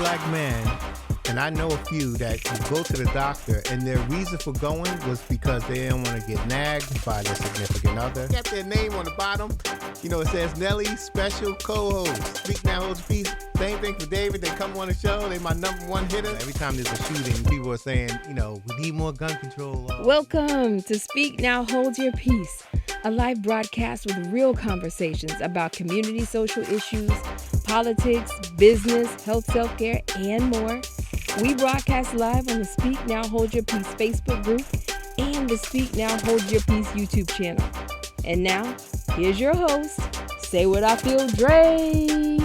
black men, and I know a few that can go to the doctor, and their reason for going was because they didn't want to get nagged by their significant other. Got their name on the bottom. You know, it says Nelly, special co-host. Speak Now, Hold Your Peace. Same thing for David. They come on the show. They my number one hitter. Every time there's a shooting, people are saying, you know, we need more gun control. Welcome to Speak Now, Hold Your Peace, a live broadcast with real conversations about community social issues, politics, business, health, self-care, and more. We broadcast live on the Speak Now, Hold Your Peace Facebook group and the Speak Now, Hold Your Peace YouTube channel. And now, here's your host, Saywuddafeel, Dre.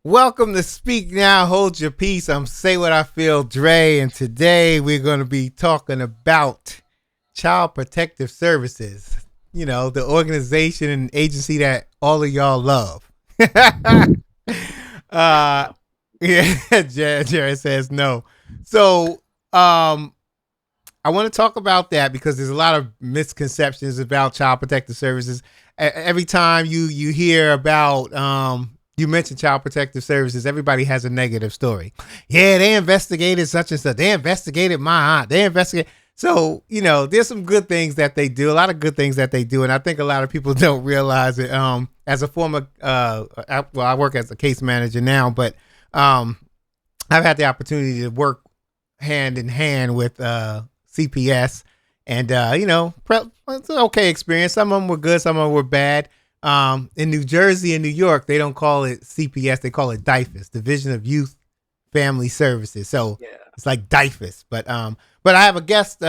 Welcome to Speak Now, Hold Your Peace. I'm Saywuddafeel, Dre, and today we're going to be talking about Child Protective Services. You know, the organization and agency that all of y'all love. Yeah, Jared says no. So, I want to talk about that because there's a lot of misconceptions about Child Protective Services. Every time you hear about, you mentioned Child Protective Services, everybody has a negative story. Yeah, they investigated such and such. They investigated my aunt. They investigated. So, you know, there's some good things that they do, a lot of good things that they do. And I think a lot of people don't realize it. As a former, I work as a case manager now, but I've had the opportunity to work hand in hand with CPS. And, you know, it's an okay experience. Some of them were good. Some of them were bad. In New Jersey and New York, they don't call it CPS. They call it DYFS, Division of Youth Family Services. So It's like DYFS. But I have a guest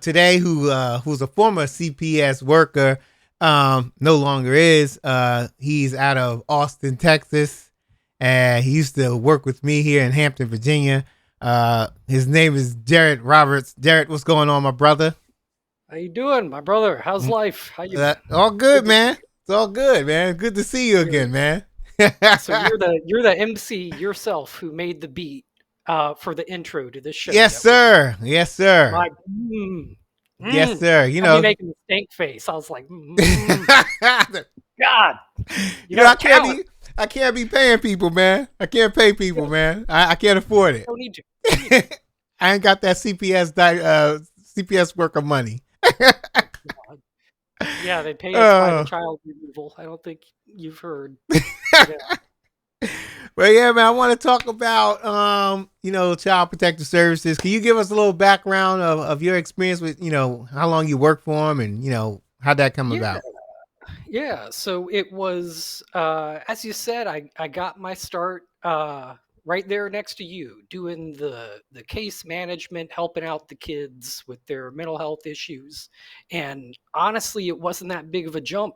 today who's a former CPS worker, no longer is. He's out of Austin, Texas. He used to work with me here in Hampton, Virginia. His name is Jared Roberts. Jared, what's going on, my brother? How you doing, my brother? How's life? How you? All good, man. It's all good, man. Good to see you again, man. So you're the MC yourself who made the beat for the intro to this show. Yes, sir. Yes, sir. Like, yes, sir. You know, making a stank face. I was like, God. You know, I can't be paying people, man. I can't pay people, man. I can't afford it. Don't need to. I ain't got that CPS worker money. Yeah, they pay us by the child removal. I don't think you've heard. Well, yeah, man, I want to talk about, you know, Child Protective Services. Can you give us a little background of your experience with, you know, how long you worked for them and, you know, how'd that come about? Yeah, so it was, as you said, I got my start right there next to you, doing the case management, helping out the kids with their mental health issues. And honestly, it wasn't that big of a jump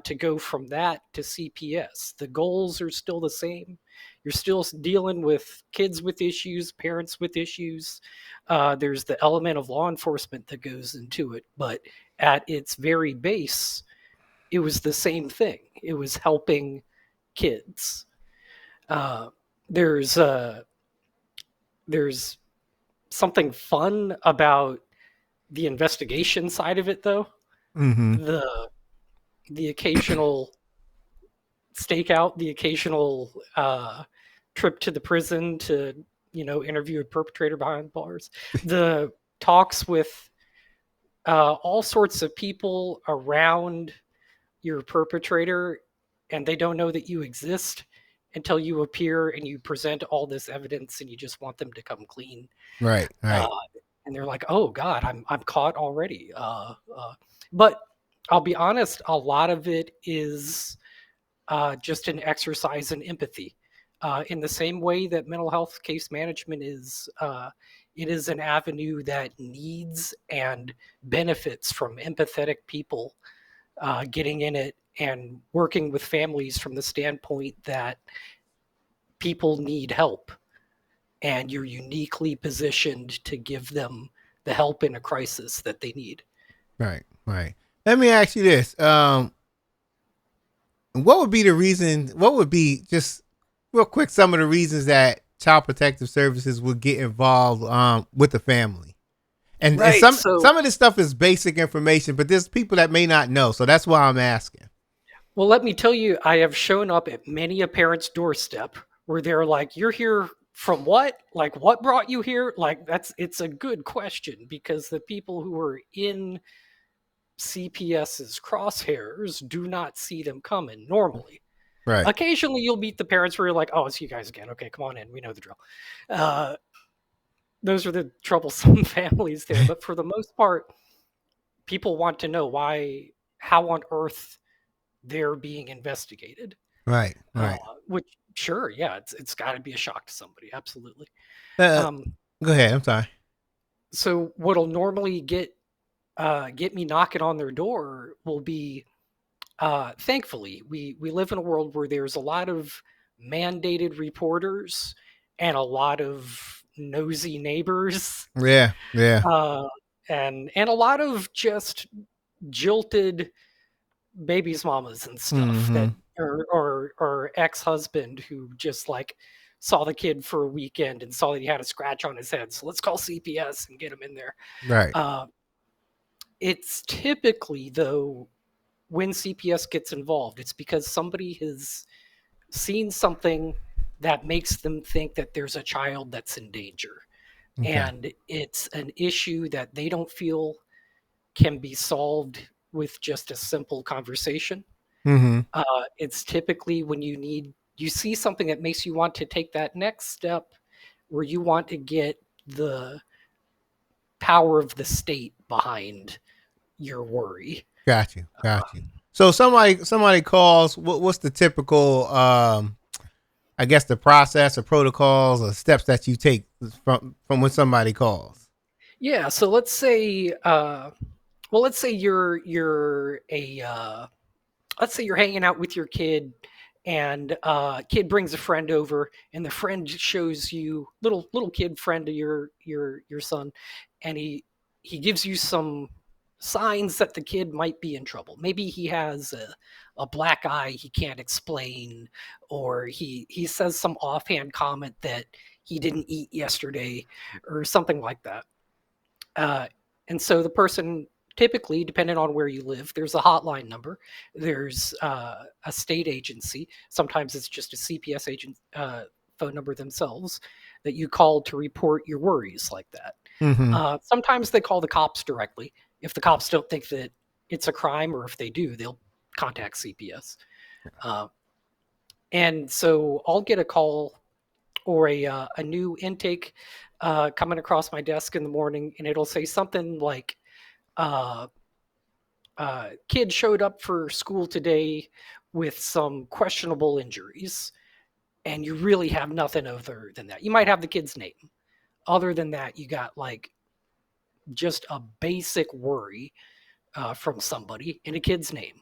to go from that to CPS. The goals are still the same. You're still dealing with kids with issues, parents with issues. There's the element of law enforcement that goes into it. But at its very base, it was the same thing. It was helping kids. There's something fun about the investigation side of it, though. Mm-hmm. The occasional stakeout, the occasional trip to the prison to, you know, interview a perpetrator behind bars, the talks with all sorts of people around your perpetrator, and they don't know that you exist until you appear and you present all this evidence and you just want them to come clean. Right. And they're like, oh God, I'm caught already. But I'll be honest, a lot of it is just an exercise in empathy. In the same way that mental health case management is, it is an avenue that needs and benefits from empathetic people getting in it and working with families from the standpoint that people need help and you're uniquely positioned to give them the help in a crisis that they need. Right. Let me ask you this. What would be just real quick, some of the reasons that Child Protective Services would get involved with the family? And some of this stuff is basic information, but there's people that may not know. So that's why I'm asking. Well, let me tell you, I have shown up at many a parent's doorstep where they're like, "You're here from what? Like, what brought you here?" Like, it's a good question because the people who are in CPS's crosshairs do not see them coming normally. Right. Occasionally, you'll meet the parents where you're like, "Oh, it's you guys again. Okay, come on in. We know the drill." Uh, those are the troublesome families there. But for the most part, people want to know how on earth they're being investigated. Right. Uh, Right. which, sure, yeah, it's got to be a shock to somebody. Absolutely. Uh, Um, Go ahead. I'm sorry. so what'll normally get me knocking on their door will be, thankfully, we live in a world where there's a lot of mandated reporters and a lot of nosy neighbors, Yeah. Yeah. uh, and a lot of just jilted baby's mamas and stuff that Mm-hmm. or ex-husband who just like saw the kid for a weekend and saw that he had a scratch on his head, so let's call CPS and get him in there. Right. uh, it's typically, though, when CPS gets involved, it's because somebody has seen something that makes them think that there's a child that's in danger, Okay. and it's an issue that they don't feel can be solved with just a simple conversation. Mm-hmm. It's typically when you see something that makes you want to take that next step, where you want to get the power of the state behind your worry. Got you. Got you. So somebody calls. What's the typical? I guess the process or protocols or steps that you take from when somebody calls. Yeah, so let's say you're a let's say you're hanging out with your kid, and kid brings a friend over, and the friend shows you, little kid friend of your son, and he gives you some signs that the kid might be in trouble. Maybe he has a black eye he can't explain, or he says some offhand comment that he didn't eat yesterday, or something like that. uh, and so the person, typically, depending on where you live, there's a hotline number, there's a state agency. Sometimes it's just a CPS agent phone number themselves that you call to report your worries like that. Mm-hmm. Sometimes they call the cops directly. If the cops don't think that it's a crime, or if they do, they'll contact CPS. Uh, and so I'll get a call or a new intake coming across my desk in the morning, and it'll say something like, uh, "Kid showed up for school today with some questionable injuries," and you really have nothing other than that. You might have the kid's name. Other than that, you got like just a basic worry from somebody in a kid's name.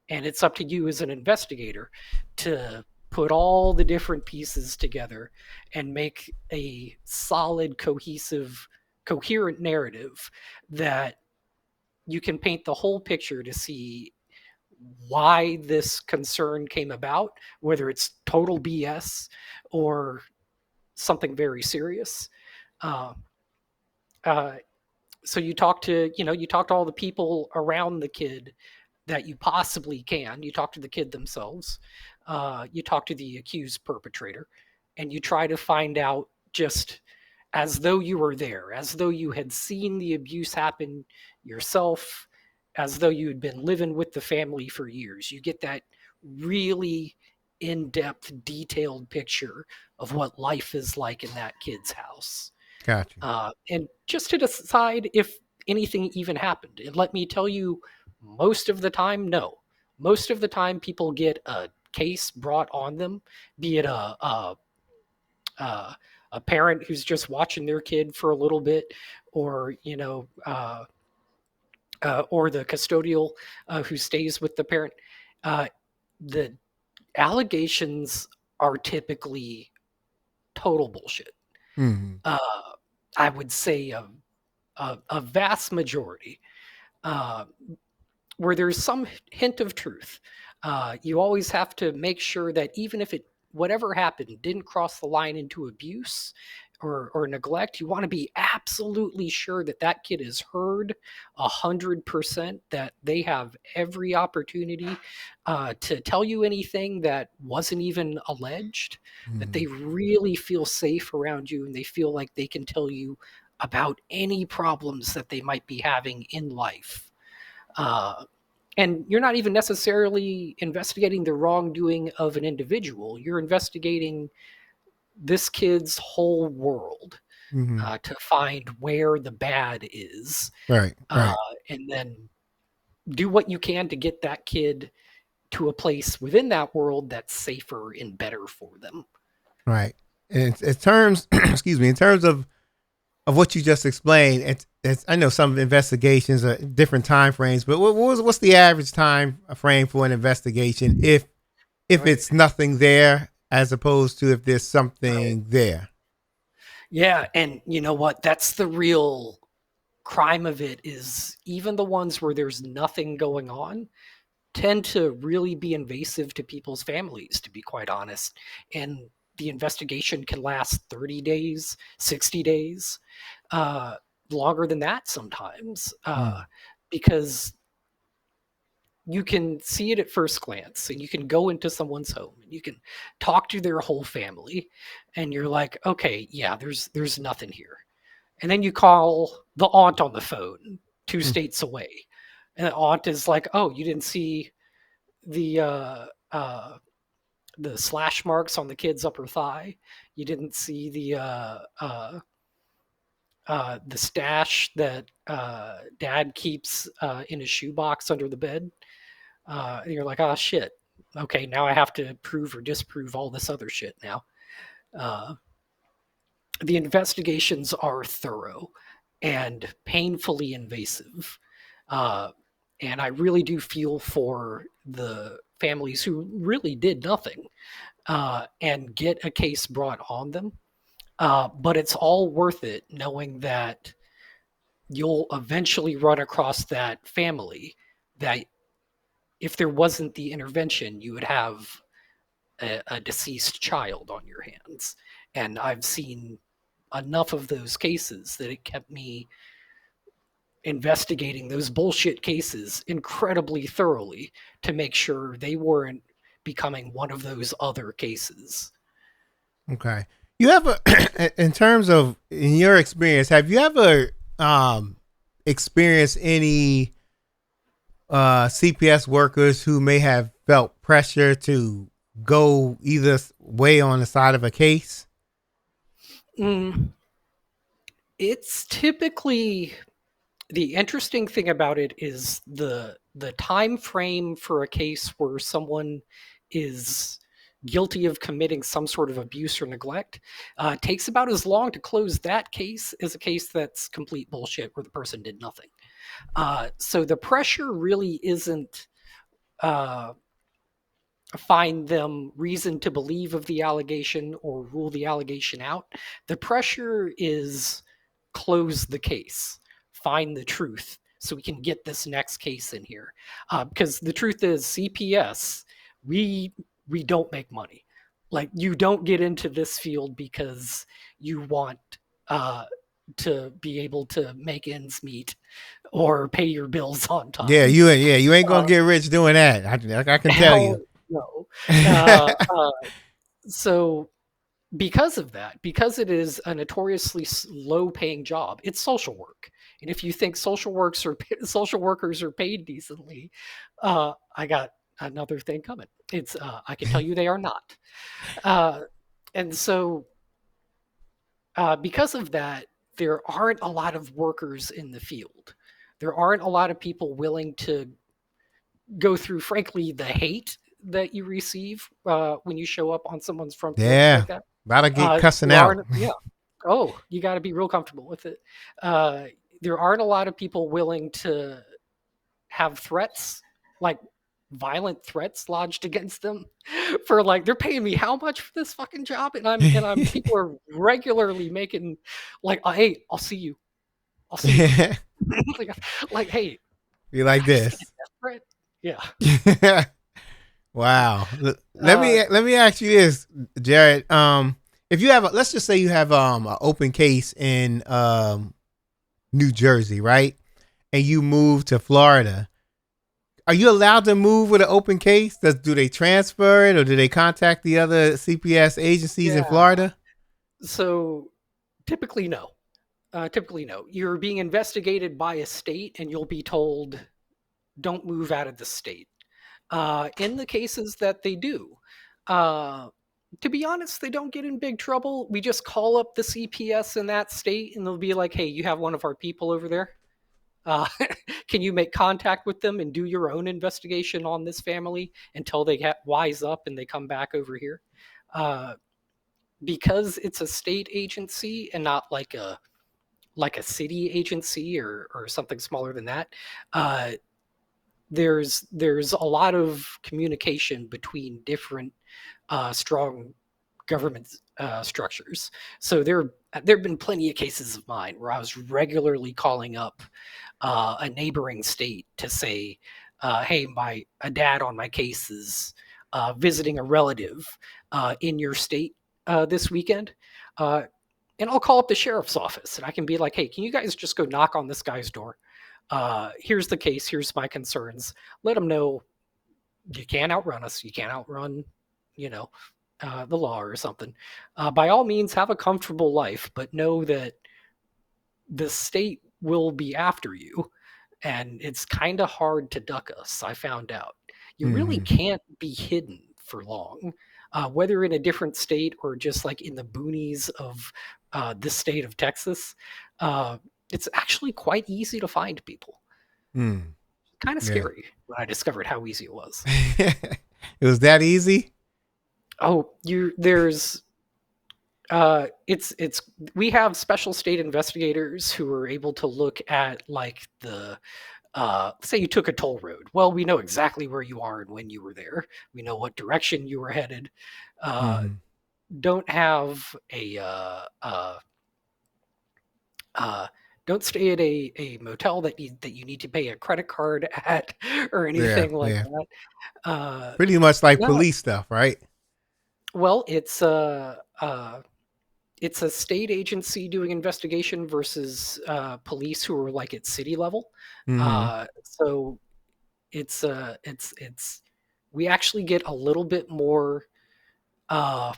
And it's up to you as an investigator to put all the different pieces together and make a solid, cohesive, coherent narrative that you can paint the whole picture to see why this concern came about, whether it's total BS or something very serious. Uh, uh, so you talk to all the people around the kid that you possibly can. You talk to the kid themselves. You talk to the accused perpetrator, and you try to find out, just as though you were there, as though you had seen the abuse happen yourself, as though you had been living with the family for years. You get that really in-depth, detailed picture of what life is like in that kid's house. Got you. And just to decide if anything even happened. And let me tell you, most of the time, no. Most of the time, people get a case brought on them, be it a parent who's just watching their kid for a little bit, or or the custodial who stays with the parent. Uh, the allegations are typically total bullshit. Mm-hmm. Uh, I would say a vast majority, uh, where there's some hint of truth. You always have to make sure that even if it, whatever happened, didn't cross the line into abuse or neglect, you want to be absolutely sure that that kid is heard 100%, that they have every opportunity to tell you anything that wasn't even alleged, that they Mhm. really feel safe around you and they feel like they can tell you about any problems that they might be having in life. Uh, and you're not even necessarily investigating the wrongdoing of an individual. You're investigating this kid's whole world Mhm. to find where the bad is, Right. uh, Right. and then do what you can to get that kid to a place within that world that's safer and better for them. Right. And in terms, excuse me, in terms of what you just explained, it's I know some investigations are different time frames, but what's the average time frame for an investigation if Right. it's nothing there as opposed to if there's Right. something there? Yeah, and you know what? That's the real crime of it, is even the ones where there's nothing going on tend to really be invasive to people's families, to be quite honest. And the investigation can last 30 days, 60 days, uh, longer than that sometimes, Mm. because you can see it at first glance and you can go into someone's home and you can talk to their whole family and you're like, okay, yeah, there's nothing here. And then you call the aunt on the phone 2 states away, and the aunt is like, oh, you didn't see the the slash marks on the kid's upper thigh. You didn't see the stash that dad keeps in his shoebox under the bed. And you're like, oh shit. Okay, now I have to prove or disprove all this other shit now. Uh, the investigations are thorough and painfully invasive. Uh, and I really do feel for the families who really did nothing and get a case brought on them. But it's all worth it knowing that you'll eventually run across that family that if there wasn't the intervention, you would have a deceased child on your hands. And I've seen enough of those cases that it kept me investigating those bullshit cases incredibly thoroughly to make sure they weren't becoming one of those other cases. Okay. You have a in terms of in your experience, have you ever um experienced any CPS workers who may have felt pressure to go either way on the side of a case? Mm, it's typically, the interesting thing about it is the time frame for a case where someone is guilty of committing some sort of abuse or neglect takes about as long to close that case as a case that's complete bullshit where the person did nothing. So the pressure really isn't uh, find them reason to believe of the allegation or rule the allegation out. The pressure is close the case, find the truth, so we can get this next case in here. Because the truth is, CPS, we we don't make money. Like, you don't get into this field because you want uh, to be able to make ends meet or pay your bills on time. Yeah, you ain't gonna Uh, get rich doing that. I can tell you. Hell no. Uh, uh, so because of that, because it is a notoriously low paying job, it's social work. And if you think social workers are paid decently, I got another thing coming. It's I can tell you they are not. Uh, and so because of that, there aren't a lot of workers in the field. There aren't a lot of people willing to go through, frankly, the hate that you receive when you show up on someone's front porch Yeah, like that. about to get cussing There out. aren't, yeah. Oh, you got to be real comfortable with it. Uh, there aren't a lot of people willing to have threats, like violent threats lodged against them for, like, they're paying me how much for this fucking job, and I'm people are regularly making like, hey, I'll see you, I'll see you. like, hey, Be like I just get this. desperate. Yeah. Wow. Let Uh, me ask you this, Jared. if you have, let's just say you have an open case in New Jersey, right? And you move to Florida. Are you allowed to move with an open case? Do they transfer it, or do they contact the other CPS agencies in Yeah. Florida? So typically, no. Typically, no. You're being investigated by a state, and you'll be told, "Don't move out of the state." In the cases that they do, uh, to be honest, they don't get in big trouble. We just call up the CPS in that state, and they'll be like, "Hey, you have one of our people over there. Uh, can you make contact with them and do your own investigation on this family until they get wise up and they come back over here?" Uh, because it's a state agency and not like a city agency or something smaller than that. Uh, there's a lot of communication between different strong government structures. So there have been plenty of cases of mine where I was regularly calling up a neighboring state to say, "Hey, a dad on my case is visiting a relative in your state this weekend." And I'll call up the sheriff's office and I can be like, "Hey, can you guys just go knock on this guy's door? Here's the case. Here's my concerns. Let them know you can't outrun us. You can't outrun, you know, the law or something. By all means, have a comfortable life, but know that the state will be after you, and it's kind of hard to duck us. I found out you really Mm-hmm. can't be hidden for long, whether in a different state or just like in the boonies of this state of Texas. Uh, it's actually quite easy to find people. Mm. Kind of Yeah. scary when I discovered how easy it was. It was that easy. Oh, there's it's we have special state investigators who are able to look at like the say you took a toll road. Well, we know exactly where you are and when you were there. We know what direction you were headed. Uh, Mm-hmm. don't have a uh, don't stay at a motel that you need to pay a credit card at or Yeah, anything like yeah. that. Pretty much like No, police stuff, right? well, it's a state agency doing investigation versus police who are like at city level. Mm-hmm. So it's we actually get a little bit more. Uh,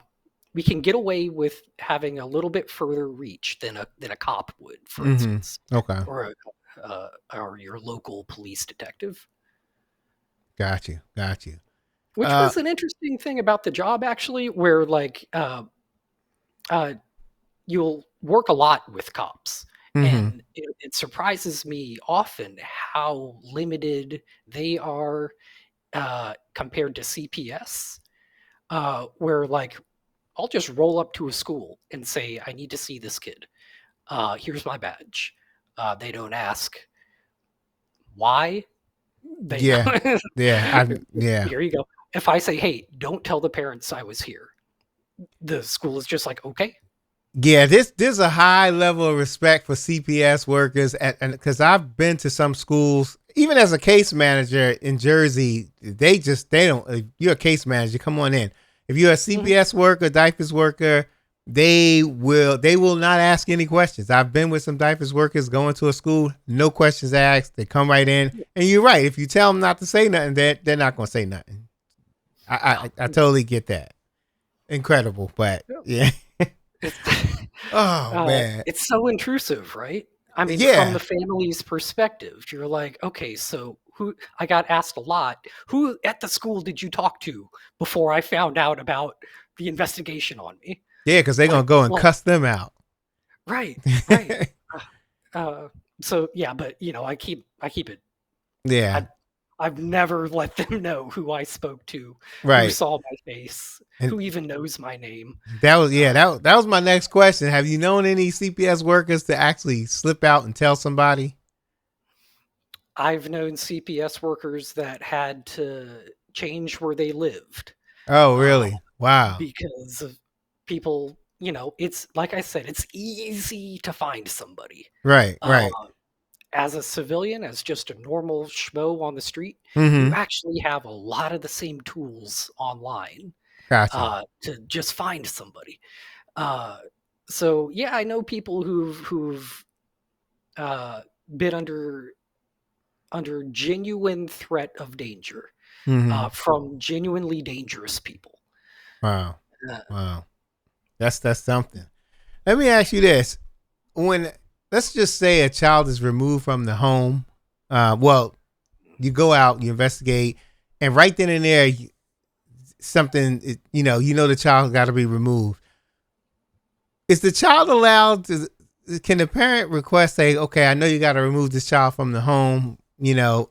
we can get away with having a little bit further reach than a cop would, for Mm-hmm. instance, Okay. or your local police detective. Got you. Got you. Which Uh was an interesting thing about the job, actually, where like uh, you'll work a lot with cops, mm-hmm. and it surprises me often how limited they are compared to CPS, where like I'll just roll up to a school and say, "I need to see this kid. Here's my badge." They don't ask why. They Yeah. Yeah. Yeah. here you go. If I say, "Hey, don't tell the parents I was here," the school is just like, "Okay." Yeah, there's a high level of respect for CPS workers, and because I've been to some schools, even as a case manager in Jersey, they don't. If you're a case manager, come on in. If you're a Mhm. CPS worker, diapers worker, they will not ask any questions. I've been with some diapers workers going to a school, no questions asked. They come right in, and you're right. If you tell them not to say nothing, they're not going to say nothing. I totally get that. Incredible, but Yeah. yeah. It's, Oh man. it's so intrusive, right? I mean, from Yeah. the family's perspective, you're like, okay, so who I got asked a lot, who at the school did you talk to before I found out about the investigation on me? Yeah, because they're Like, gonna go and well, cuss them out. right, right. Uh, so yeah, but I keep it. Yeah. I I've never let them know who I spoke to, who Right. saw my face, And who even knows my name. that was Uh, that was my next question. Have you known any CPS workers to actually slip out and tell somebody? I've known CPS workers that had to change where they lived Oh, uh, really? Wow. because of people. It's like I said, it's easy to find somebody. Right. Uh, Right. as a civilian, as just a normal schmo on the street, you Mm-hmm. actually have a lot of the same tools online. Gotcha. to just find somebody. Uh, so yeah, I know people who've uh, been under genuine threat of danger Mm-hmm. from genuinely dangerous people. Wow. Uh, Wow. That's something. Let me ask you this: when let's just say a child is removed from the home, well, you go out, you investigate, and right then and there, something you know the child got to be removed. Is the child allowed to? Can the parent request, say, okay, I know you got to remove this child from the home? You know,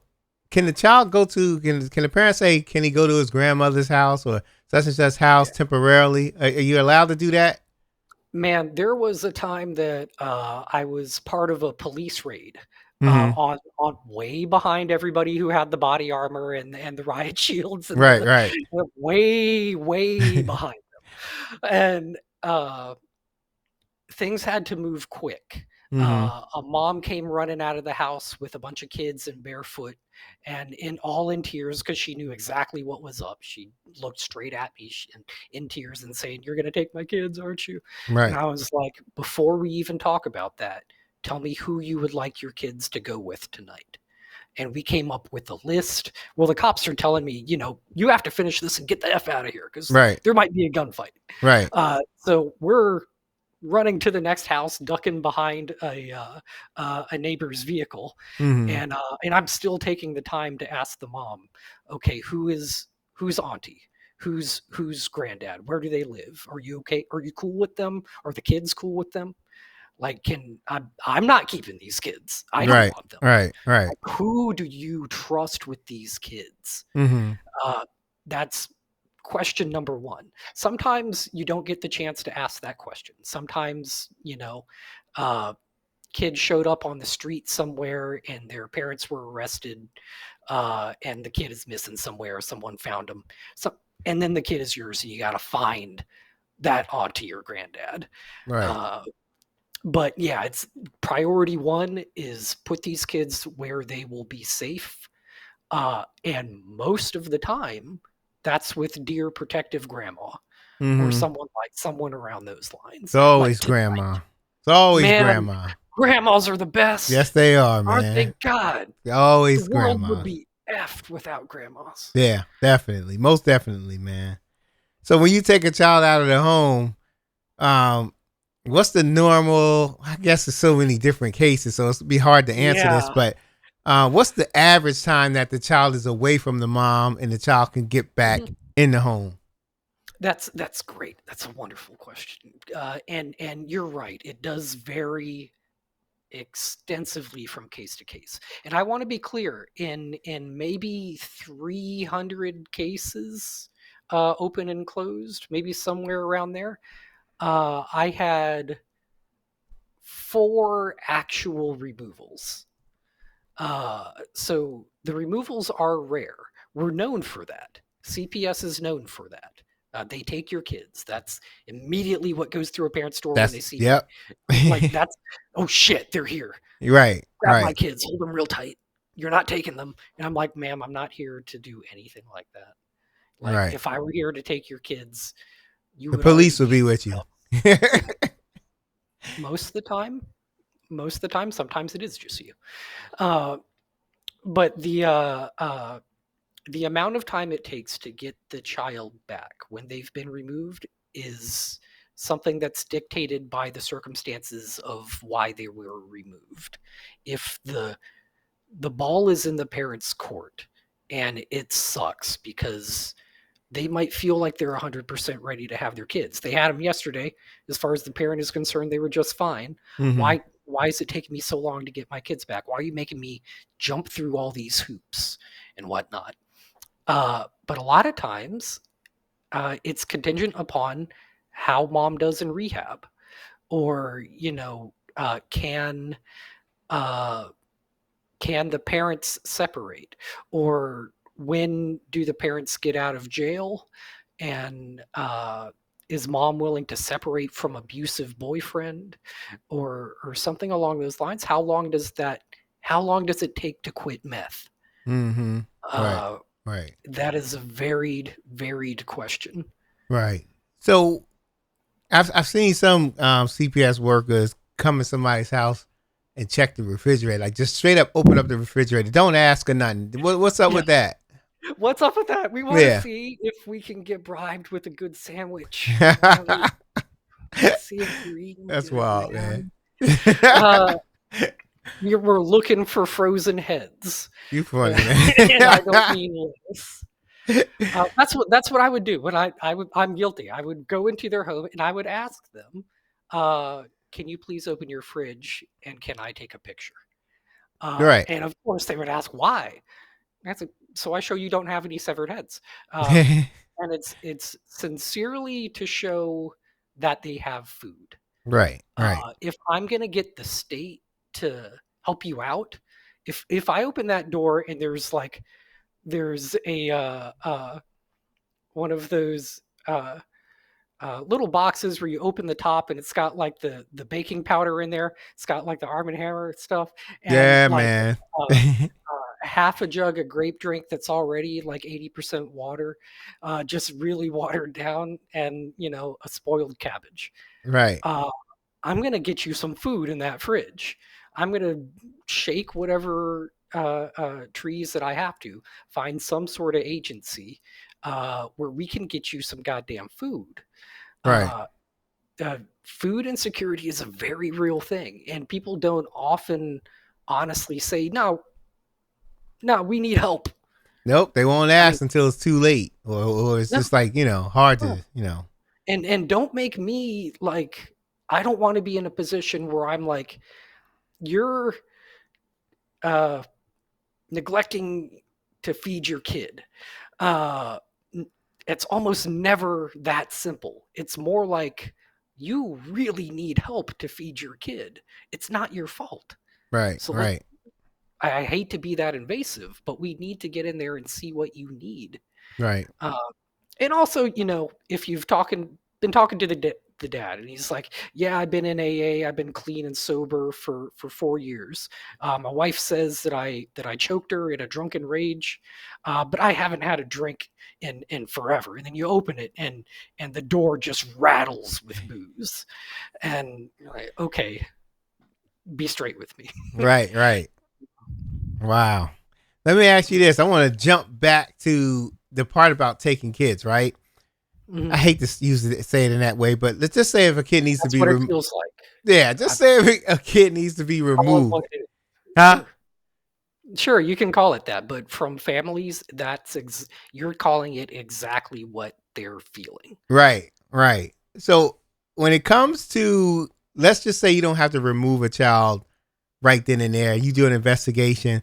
can the child go to? Can the parent say, can he go to his grandmother's house or such and such house yeah. temporarily? Are you allowed to do that? Man, there was a time that I was part of a police raid Mm-hmm. on way behind everybody who had the body armor and the riot shields and Right. the Right. way behind them, and things had to move quick. Mm-hmm. A mom came running out of the house with a bunch of kids and barefoot and in tears because she knew exactly what was up. She looked straight at me in tears and saying, "You're going to take my kids, aren't you?" And Right. I was like, "Before we even talk about that, tell me who you would like your kids to go with tonight." And we came up with a list. Well, the cops are telling me, you have to finish this and get the F out of here because Right. there might be a gunfight. Right. So we're running to the next house, ducking behind a neighbor's vehicle, Mm-hmm. and I'm still taking the time to ask the mom, okay, who's auntie, who's granddad, where do they live? Are you okay? Are you cool with them? Are the kids cool with them? Like, I'm not keeping these kids. I don't Right. want them. Right. Right. Like, who do you trust with these kids? Mm-hmm. Uh, that's question number one. Sometimes you don't get the chance to ask that question. Sometimes, uh, kids showed up on the street somewhere and their parents were arrested, and the kid is missing somewhere. Someone found him. And then the kid is yours, and you got to find that auntie or granddad. Right. Uh, but yeah, it's priority one is put these kids where they will be safe, and most of the time, that's with dear protective grandma or Mm-hmm. someone around those lines. It's Like always tonight, grandma. It's always man, grandma. grandmas are the Yes, best, they are, aren't they? man. God, the Always world would grandmas. be effed without grandmas. Yeah, definitely. Most definitely, man. So when you take a child out of the home, um, what's the normal? I guess there's so many different cases, so it'd be hard to answer this. Yeah, But what's the average time that the child is away from the mom and the child can get back mhm. in the home? That's great. That's a wonderful question. And you're right. It does vary extensively from case to case. And I want to be clear, in maybe 300 cases, open and closed, maybe somewhere around there, I had 4 actual removals. So the removals are rare. We're known for that. CPS is known for that. They take your kids. That's immediately what goes through a parent's door when they That's see me. yep. Like, that's, oh shit, they're here. Right, Grab my right, kids, hold them real tight. You're not taking them. And I'm like, ma'am, I'm not here to do anything like that. Like, right. if I were here to take your kids, you The would already police will be in be with you. handcuffs. Most of the time, sometimes it is just you. Uh, but the amount of time it takes to get the child back when they've been removed is something that's dictated by the circumstances of why they were removed. If the ball is in the parents' court, and it sucks because they might feel like they're 100% ready to have their kids. They had them yesterday. As far as the parent is concerned, they were just fine. Mm-hmm. Why is it taking me so long to get my kids back? Why are you making me jump through all these hoops and whatnot? But a lot of times, it's contingent upon how mom does in rehab, or uh, can the parents separate, or when do the parents get out of jail, and is mom willing to separate from abusive boyfriend, or something along those lines? How long does it take to quit meth? Mm-hmm. Right, Uh, right, that is a varied question. Right. So I've seen some CPS workers come in somebody's house and check the refrigerator, like just straight up open up the refrigerator. Don't ask or nothing. What's up Yeah. with that? What's up with that? We want to Yeah. see if we can get bribed with a good sandwich. Man, let's see if you're eating That's good, wild, man. man. Uh, we're looking for frozen heads, You funny, man. and I don't mean this. That's what I would do when I'm guilty. I would go into their home and I would ask them, "Can you please open your fridge and can I take a picture?" Right. And of course they would ask why. That's a, so I show you don't have any severed heads, and it's sincerely to show that they have food. Right. Right. If I'm gonna get the state to help you out, if I open that door and there's a one of those little boxes where you open the top and it's got like the baking powder in there. It's got like the Arm& and Hammer stuff and Yeah, like man. half a jug of grape drink that's already like 80% water, just really watered down, and a spoiled cabbage. Right. Uh, I'm gonna get you some food in that fridge. I'm gonna shake whatever trees that I have to find some sort of agency where we can get you some goddamn food. Right. Uh, Food insecurity is a very real thing, and people don't often honestly say, "No, no, we need help." Nope. They won't I mean, ask until it's too late, or it's no, just like hard no. to. And don't make me like I don't want to be in a position where I'm like you're uh neglecting to feed your kid. Uh it's almost never that simple. It's more like you really need help to feed your kid. It's not your fault. Right. So let Right. I hate to be that invasive, but we need to get in there and see what you need. Right. Uh, and also, if you've been talking to the dad, and he's like, "Yeah, I've been in AA. I've been clean and sober for 4 years. My wife says that I choked her in a drunken rage, but I haven't had a drink in forever." And then you open it, and the door just rattles with booze, and you're like, "Okay, be straight with me." Right. Right. Wow. Let me ask you this. I want to jump back to the part about taking kids, right? I Mhm. hate to say it in that way, but let's just say if a kid needs to That's be what it feels like. yeah, I just say if a kid needs to be call it removed. what it is. Huh? Sure. Sure, you can call it that, but from families, you're calling it exactly what they're feeling. Right. Right. So when it comes to, let's just say you don't have to remove a child right then and there, you do an investigation.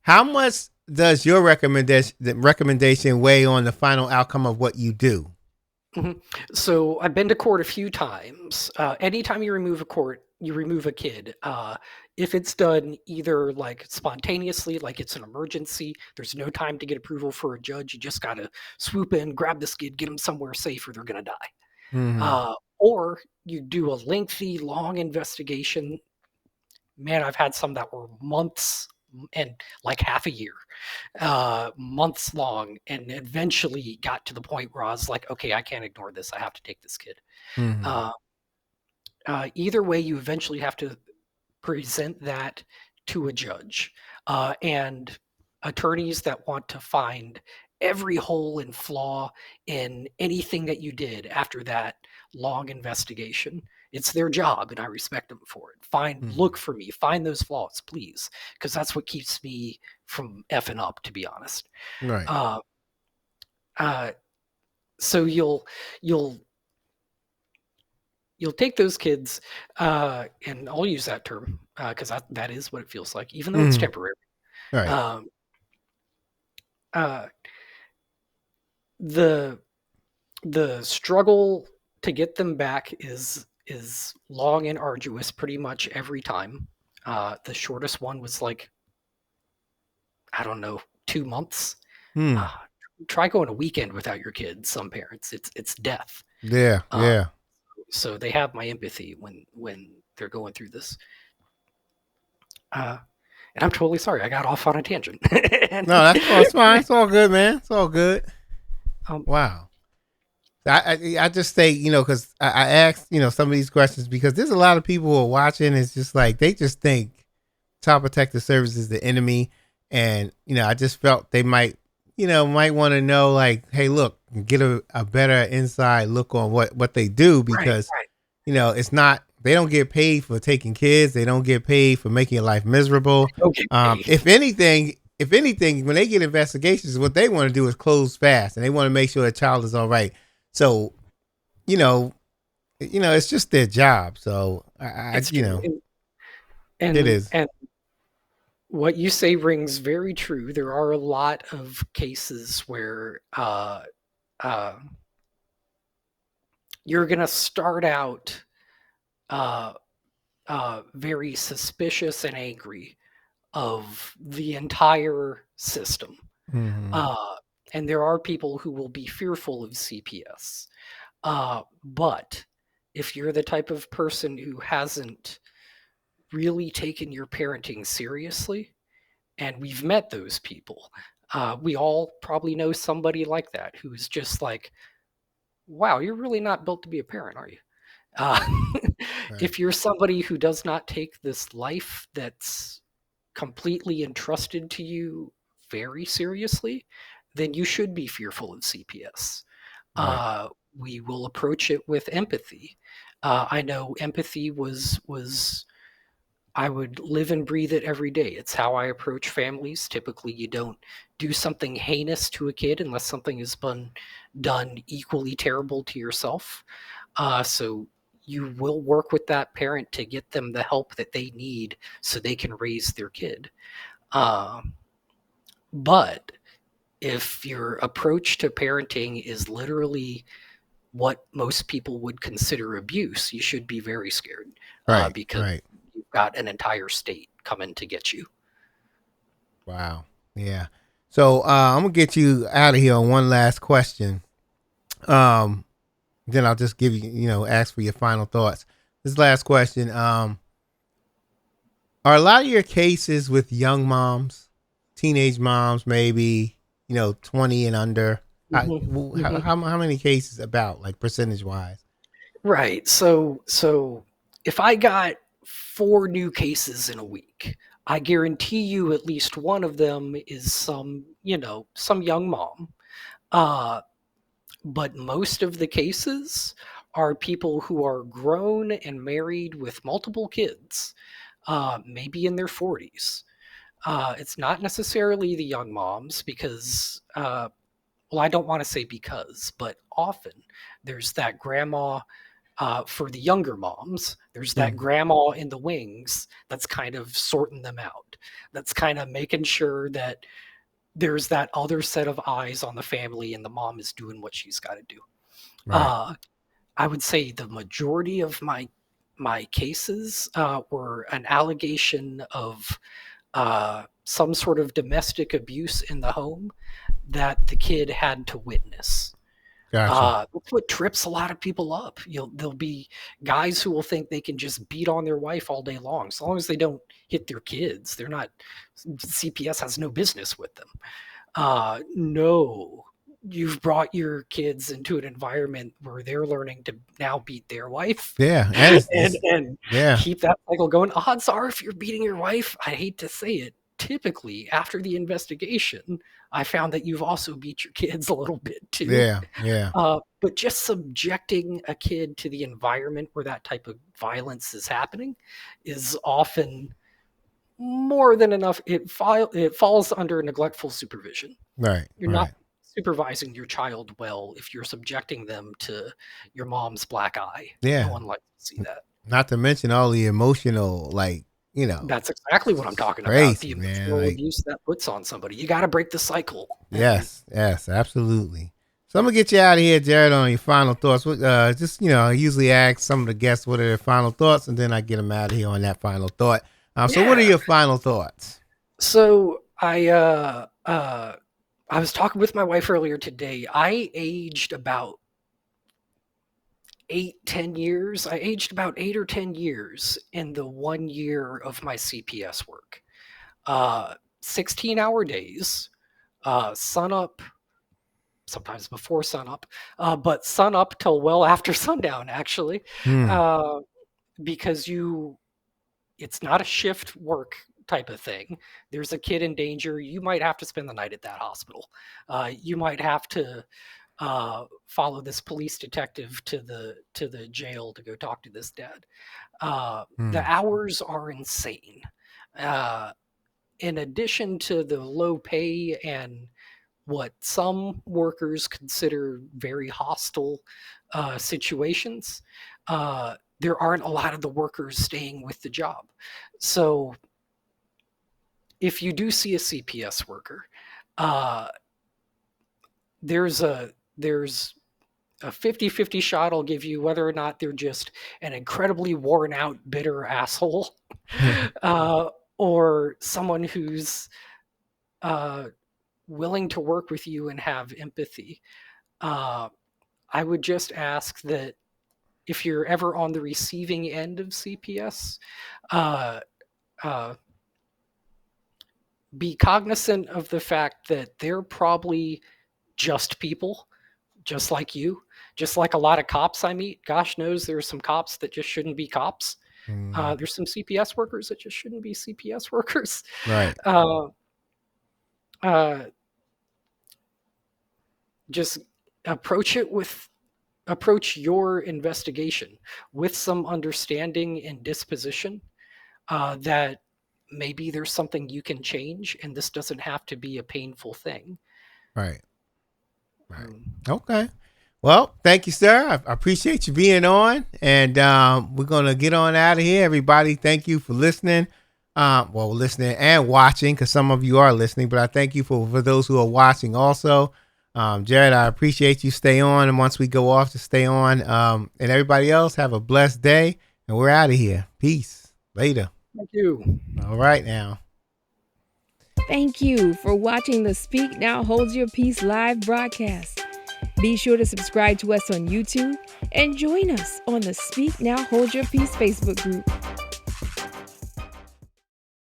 How much does your recommendation weigh on the final outcome of what you do? Mhm. So I've been to court a few times. Anytime you remove a kid. If it's done either like spontaneously, like it's an emergency, there's no time to get approval for a judge. You just gotta swoop in, grab this kid, get them somewhere safe, or they're gonna die. Mm-hmm. Or you do a lengthy, long investigation. Man, I've had some that were months and like half a year, months long, and eventually got to the point where I was like, okay, I can't ignore this. I have to take this kid. Mm-hmm. Uh, Either way, you eventually have to present that to a judge. And attorneys that want to find every hole and flaw in anything that you did after that long investigation. It's their job, and I respect them for it. Mm-hmm. Look for me, find those flaws, please, because that's what keeps me from effing up, to be honest. Right. Uh, uh, so you'll you'll take those kids, and I'll use that term because that is what it feels like, even though it's Mm-hmm. temporary. Right. Um, uh, the the struggle to get them back is long and arduous pretty much every time. The shortest one was like I don't know 2 months. Hmm. Uh, Try going a weekend without your kids. Some parents, it's death. Yeah. Uh, Yeah. so they have my empathy when they're going through this. Uh, and I'm totally sorry I got off on a tangent. And, No, that's all. It's fine. It's all good, man. It's all good. um, Wow. I just say, because I asked, some of these questions because there's a lot of people who are watching. It's just like they just think Child Protective Service is the enemy, and I just felt they might want to know, like, hey, look, get a better inside look on what they do, Right, because right. it's not, they don't get paid for taking kids, they don't get paid for making your life miserable. Okay. If anything, when they get investigations, what they want to do is close fast, and they want to make sure the child is all right. So you know, it's just their job. So It's true. it And is. and what you say rings very true. There are a lot of cases where uh, you're going to start out uh, very suspicious and angry of the entire system. Mm-hmm. Uh, and there are people who will be fearful of CPS. But if you're the type of person who hasn't really taken your parenting seriously, and we've met those people, we all probably know somebody like that who's just like, wow, you're really not built to be a parent, are you? Uh, Right. if you're somebody who does not take this life that's completely entrusted to you very seriously, then you should be fearful of CPS. Right. Uh, we will approach it with empathy. I know empathy was I would live and breathe it every day. It's how I approach families. Typically, you don't do something heinous to a kid unless something has been done equally terrible to yourself. So you will work with that parent to get them the help that they need so they can raise their kid. Uh, but if your approach to parenting is literally what most people would consider abuse, you should be very scared Right. because Right. you've got an entire state coming to get you. Wow. Yeah. So I'm gonna get you out of here on one last question. Um, then I'll just give you, ask for your final thoughts. This last question. Are a lot of your cases with young moms, teenage moms, maybe 20 and under? How, Mhm, how, mhm. how many cases about, like, percentage wise? Right. So if I got 4 new cases in a week, I guarantee you at least one of them is some young mom. Uh, but most of the cases are people who are grown and married with multiple kids, maybe in their 40s. It's not necessarily the young moms because, well, I don't want to say because, but often there's that grandma. For the younger moms, there's that Mhm. grandma in the wings that's kind of sorting them out. That's kind of making sure that there's that other set of eyes on the family and the mom is doing what she's got to do. Right. Uh, I would say the majority of my cases were an allegation of some sort of domestic abuse in the home that the kid had to witness. Gotcha. That's what trips a lot of people up. There'll be guys who will think they can just beat on their wife all day long, as long as they don't hit their kids. They're not CPS has no business with them. No, you've brought your kids into an environment where they're learning to now beat their wife Yeah. And and yeah. keep that cycle going. Odds are, if you're beating your wife, I hate to say it, typically after the investigation, I found that you've also beat your kids a little bit too. Yeah. Yeah. But just subjecting a kid to the environment where that type of violence is happening is often more than enough. It falls under neglectful supervision. Right. You're not Right. supervising your child well if you're subjecting them to your mom's black eye. No Yeah. one likes to see that. Not to mention all the emotional, like, That's exactly what I'm it's talking about. The crazy, man. emotional Like, abuse that puts on somebody. You got to break the cycle. And yes, yes, absolutely. So I'm gonna get you out of here, Jared, on your final thoughts. Just, I usually ask some of the guests what are their final thoughts, and then I get them out of here on that final thought. So what are yeah, your final thoughts? so I was talking with my wife earlier today. I aged about 8, 10 years. I aged about 8 or 10 years in the 1 year of my CPS work. 16-hour days, sun up, sometimes before sunup, but sunup till well after sundown, actually, Hmm. uh, because it's not a shift work type of thing. There's a kid in danger. You might have to spend the night at that hospital. You might have to follow this police detective to the jail to go talk to this dad. The Hmm. hours are insane. Uh, in addition to the low pay and what some workers consider very hostile situations, there aren't a lot of the workers staying with the job. So if you do see a CPS worker, uh, there's a 50-50 shot I'll give you whether or not they're just an incredibly worn out, bitter asshole, uh, or someone who's uh, willing to work with you and have empathy. Uh, I would just ask that if you're ever on the receiving end of CPS, uh, uh, be cognizant of the fact that they're probably just people, just like you, just like a lot of cops I meet. Gosh knows there's some cops that just shouldn't be cops. Hmm. There's some CPS workers that just shouldn't be CPS workers. Right. Uh, uh, just approach it with approach your investigation with some understanding and disposition that maybe there's something you can change and this doesn't have to be a painful thing. Right. Right. Um, Okay. Well, thank you, sir. I appreciate you being on, and we're gonna get on out of here. Everybody, thank you for listening. Well, listening and watching, because some of you are listening, but I thank you for those who are watching also. Jared, I appreciate you. Stay on, and once we go off, to stay on. And everybody else, have a blessed day, and we're out of here. Peace. Later. Thank you. All right now. Thank you for watching the Speak Now Hold Your Peace live broadcast. Be sure to subscribe to us on YouTube and join us on the Speak Now Hold Your Peace Facebook group.